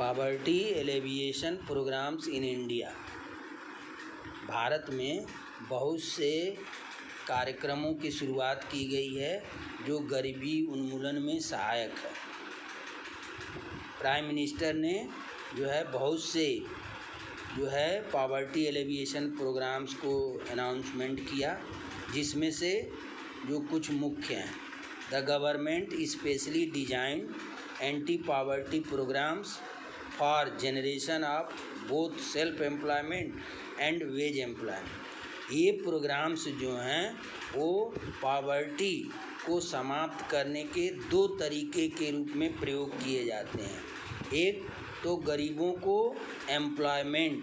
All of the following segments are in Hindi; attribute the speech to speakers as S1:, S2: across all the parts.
S1: Poverty alleviation programs in India. Bharat में बहुत से कार्यक्रमों की शुरुआत की गई है जो गरीबी उन्मूलन में सहायक है। प्राइम मिनिस्टर ने बहुत से पॉवर्टी एलिविएशन प्रोग्राम्स को अनाउंसमेंट किया, जिसमें से जो कुछ मुख्य हैं: the government specially design anti poverty programs for generation of both self employment and wage employment. ये प्रोग्राम्स जो हैं वो पॉवर्टी को समाप्त करने के दो तरीके के रूप में प्रयोग किए जाते हैं। एक तो गरीबों को एम्प्लॉयमेंट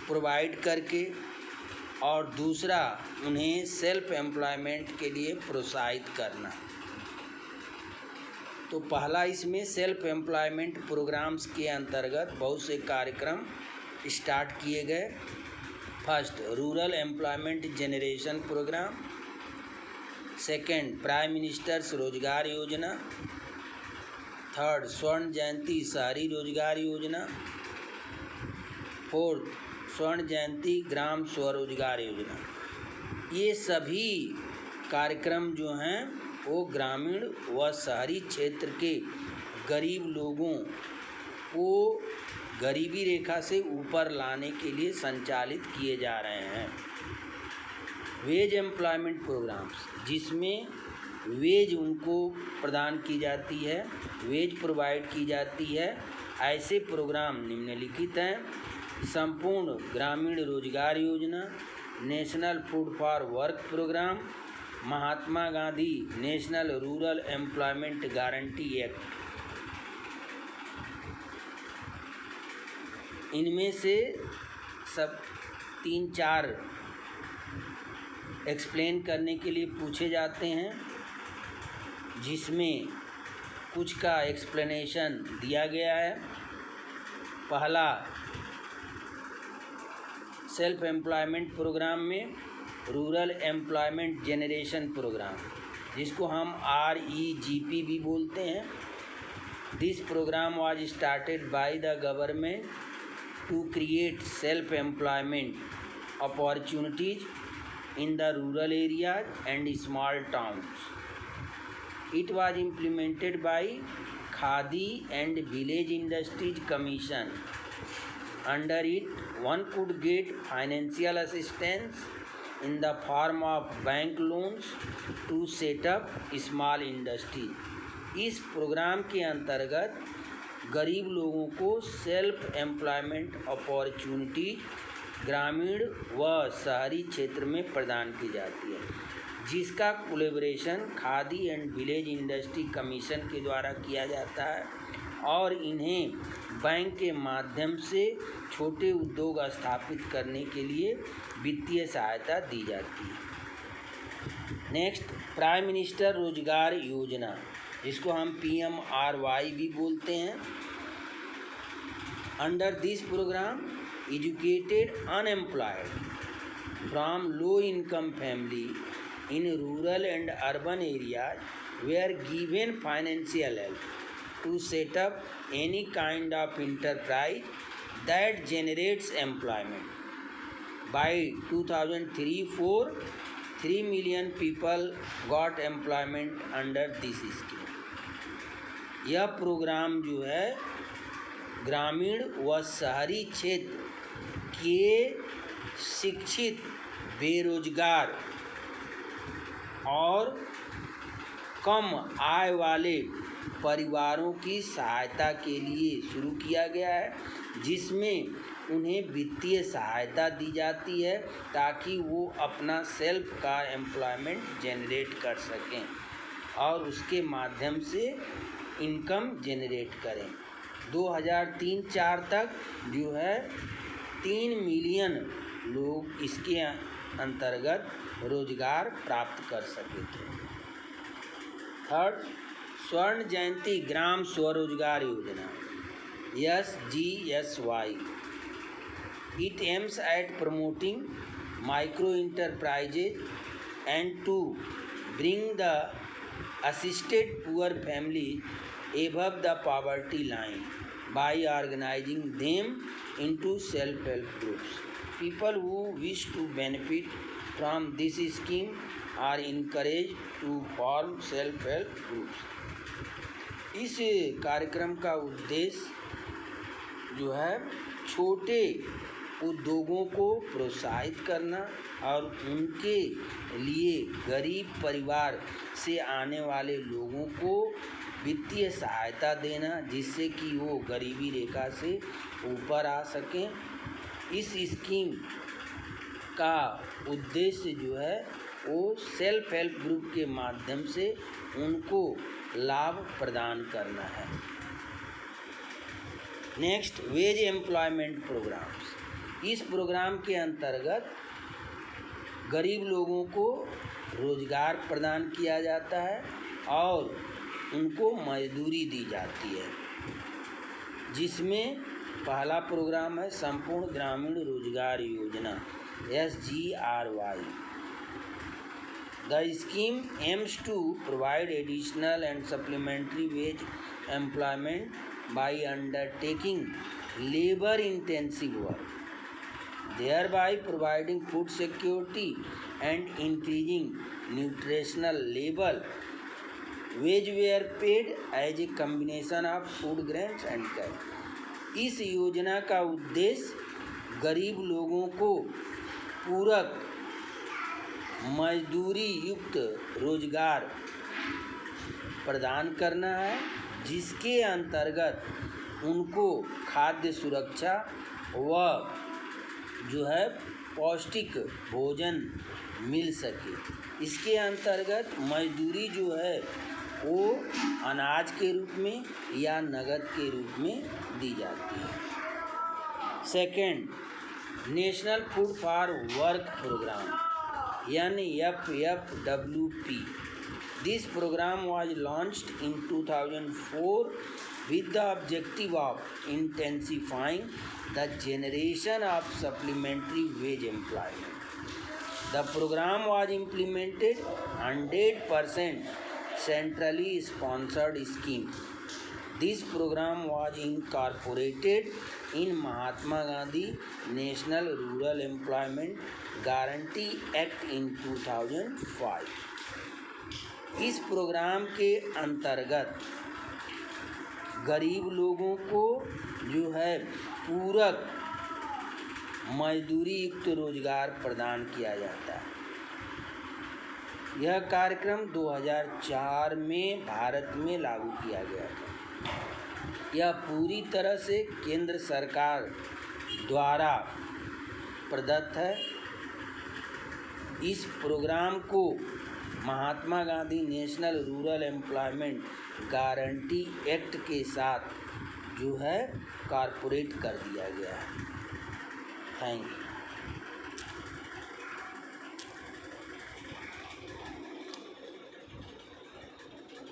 S1: प्रोवाइड करके, और दूसरा उन्हें सेल्फ एम्प्लॉयमेंट के लिए प्रोत्साहित करना। तो पहला इसमें सेल्फ एम्प्लॉयमेंट प्रोग्राम्स के अंतर्गत बहुत से कार्यक्रम स्टार्ट किए गए। First, rural employment generation program. Second, prime minister's Rozgar Yojana. Third, स्वर्ण जयंती शहरी रोजगार योजना। फोर्थ, स्वर्ण जयंती ग्राम स्वरोजगार योजना। ये सभी कार्यक्रम जो हैं वो ग्रामीण व शहरी क्षेत्र के गरीब लोगों को गरीबी रेखा से ऊपर लाने के लिए संचालित किए जा रहे हैं। वेज एम्प्लॉयमेंट प्रोग्राम्स, जिसमें वेज उनको प्रदान की जाती है, वेज प्रोवाइड की जाती है। ऐसे प्रोग्राम निम्नलिखित हैं: संपूर्ण Grameen Rozgar Yojana, national food for work program, Mahatma Gandhi national rural employment guarantee act. इनमें से सब 3-4 एक्सप्लेन करने के लिए पूछे जाते हैं, जिसमें कुछ का एक्सप्लेनेशन दिया गया है। पहला, सेल्फ एम्प्लॉयमेंट प्रोग्राम में रूरल एम्प्लॉयमेंट जनरेशन प्रोग्राम, जिसको हम REGP भी बोलते हैं। This program was started by the government to create self employment opportunities in the rural areas and small towns. It was implemented by Khadi and village industries commission. Under it, one could get financial assistance in the form of bank loans to set up small industry। इस प्रोग्राम के अंतर्गत गरीब लोगों को सेल्फ एम्प्लॉयमेंट अपॉर्चुनिटी ग्रामीण व शहरी क्षेत्र में प्रदान की जाती है, जिसका collaboration khadi and village industry commission के द्वारा किया जाता है, और इन्हें बैंक के माध्यम से छोटे उद्योग स्थापित करने के लिए वित्तीय सहायता दी जाती है। नेक्स्ट, प्राइम मिनिस्टर रोजगार योजना, जिसको हम PMRY भी बोलते हैं। Under this program, educated unemployed from low income family in rural and urban areas were given financial help to set up any kind of enterprise that generates employment. By 2003-04, 3 million people got employment under this scheme। यह प्रोग्राम जो है ग्रामीण व शहरी क्षेत्र के शिक्षित, बेरोजगार और कम आय वाले परिवारों की सहायता के लिए शुरू किया गया है, जिसमें उन्हें वित्तीय सहायता दी जाती है ताकि वो अपना सेल्फ का एम्प्लॉयमेंट जनरेट कर सकें और उसके माध्यम से इनकम जनरेट करें। 2003-04 तक 3 मिलियन लोग इसके अंतर्गत रोजगार प्राप्त कर सके थे। थर्ड, स्वर्ण जयंती ग्राम स्वरोजगार योजना SGSY। It aims at promoting micro enterprises and to bring the assisted poor family above the poverty line। by organizing them into self-help groups. People who wish to benefit from this scheme are encouraged to form self-help groups. इस कार्यक्रम का उद्देश्य जो है छोटे उद्योगों को प्रोत्साहित करना और उनके लिए गरीब परिवार से आने वाले लोगों को वित्तीय सहायता देना, जिससे कि वो गरीबी रेखा से ऊपर आ सकें। इस स्कीम का उद्देश्य जो है वो सेल्फ हेल्प ग्रुप के माध्यम से उनको लाभ प्रदान करना है। Next, wage employment programs. इस प्रोग्राम के अंतर्गत गरीब लोगों को रोजगार प्रदान किया जाता है और उनको मजदूरी दी जाती है, जिसमें पहला प्रोग्राम है संपूर्ण ग्रामीण रोजगार योजना SGRY। The scheme aims to provide additional and supplementary wage employment by undertaking labor-intensive work, thereby providing food security and increasing nutritional level. Wage were paid as a combination of food grains and cash. इस योजना का उद्देश्य गरीब लोगों को पूरक मजदूरी युक्त रोजगार प्रदान करना है, जिसके अंतर्गत उनको खाद्य सुरक्षा व जो है पौष्टिक भोजन मिल सके। इसके अंतर्गत मजदूरी जो है वो अनाज के रूप में या नगद के रूप में दी जाती है। Second, national food for work program NFFWP. This program was launched in 2004 with the objective of intensifying the generation of supplementary wage employment. The program was implemented 100% centrally sponsored scheme. This program was incorporated in Mahatma Gandhi National Rural Employment Guarantee Act in 2005. इस प्रोग्राम के अंतर्गत गरीब लोगों को जो है पूरक मजदूरी युक्त रोजगार प्रदान किया जाता है। यह कार्यक्रम 2004 में भारत में लागू किया गया था। यह पूरी तरह से केंद्र सरकार द्वारा प्रदत्त है। इस प्रोग्राम को Mahatma Gandhi national rural employment guarantee act के साथ जो है कॉर्पोरेट कर दिया गया है। Thank you.